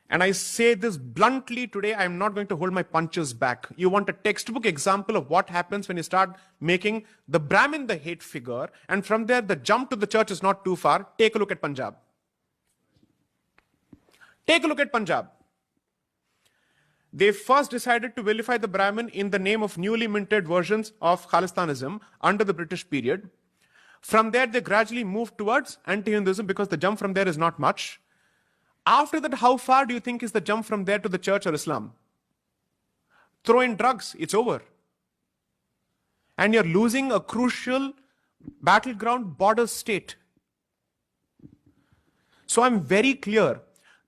And I say this bluntly today, I'm not going to hold my punches back. You want a textbook example of what happens when you start making the Brahmin the hate figure, and from there the jump to the church is not too far. Take a look at Punjab. Take a look at Punjab. They first decided to vilify the Brahmin in the name of newly minted versions of Khalistanism under the British period. From there, they gradually moved towards anti-Hinduism because the jump from there is not much. After that, how far do you think is the jump from there to the church or Islam? Throw in drugs, it's over. And you're losing a crucial battleground border state. So I'm very clear.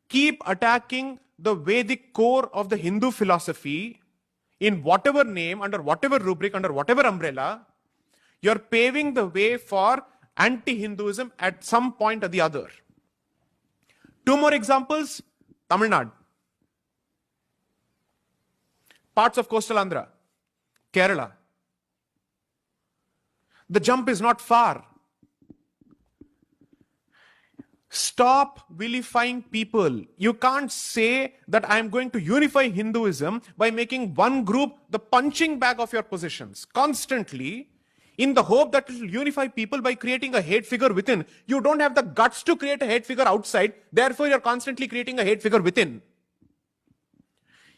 Keep attacking the Vedic core of the Hindu philosophy in whatever name, under whatever rubric, under whatever umbrella. You're paving the way for anti-Hinduism at some point or the other. Two more examples. Tamil Nadu, parts of coastal Andhra, Kerala. The jump is not far. Stop vilifying people. You can't say that I'm going to unify Hinduism by making one group the punching bag of your positions constantly, in the hope that it will unify people by creating a hate figure within. You don't have the guts to create a hate figure outside, therefore you're constantly creating a hate figure within.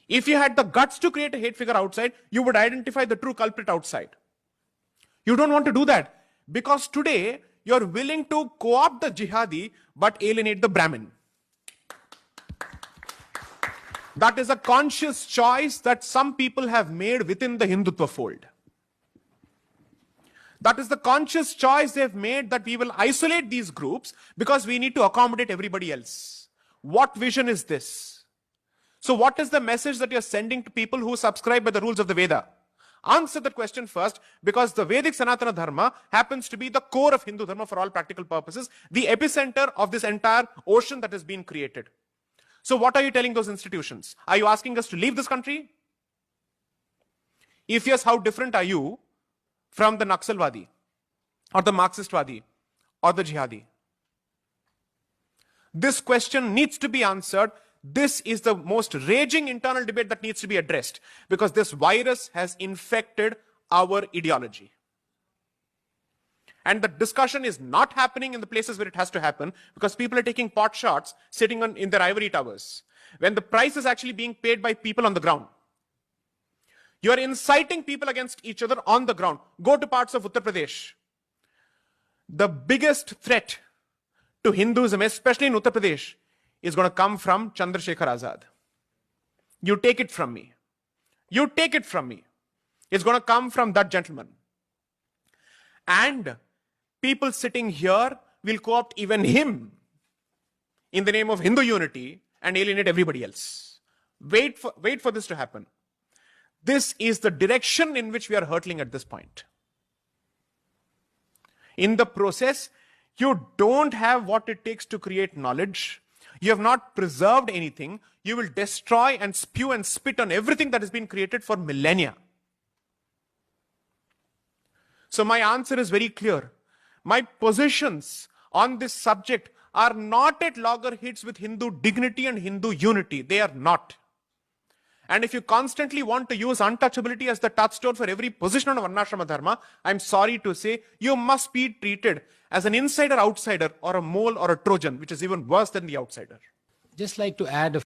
If you had the guts to create a hate figure outside, you would identify the true culprit outside. You don't want to do that, because today you're willing to co-opt the jihadi but alienate the Brahmin. That is a conscious choice that some people have made within the Hindutva fold. That is the conscious choice they've made, that we will isolate these groups because we need to accommodate everybody else. What vision is this? So what is the message that you're sending to people who subscribe by the rules of the Veda? Answer that question first, because the Vedic Sanatana Dharma happens to be the core of Hindu Dharma for all practical purposes, the epicenter of this entire ocean that has been created. So what are you telling those institutions? Are you asking us to leave this country? If yes, how different are you from the Naxalwadi, or the Marxistwadi, or the Jihadi? This question needs to be answered. This is the most raging internal debate that needs to be addressed, because this virus has infected our ideology. And the discussion is not happening in the places where it has to happen, because people are taking pot shots sitting in their ivory towers, when the price is actually being paid by people on the ground. You are inciting people against each other on the ground. Go to parts of Uttar Pradesh. The biggest threat to Hinduism, especially in Uttar Pradesh, is going to come from Chandrasekhar Azad. You take it from me. You take it from me. It's going to come from that gentleman. And people sitting here will co-opt even him in the name of Hindu unity and alienate everybody else. Wait for this to happen. This is the direction in which we are hurtling at this point. In the process, you don't have what it takes to create knowledge. You have not preserved anything. You will destroy and spew and spit on everything that has been created for millennia. So my answer is very clear. My positions on this subject are not at loggerheads with Hindu dignity and Hindu unity. They are not. And if you constantly want to use untouchability as the touchstone for every position on Varnashrama Dharma, I'm sorry to say, you must be treated as an insider-outsider, or a mole or a Trojan, which is even worse than the outsider. Just like to add a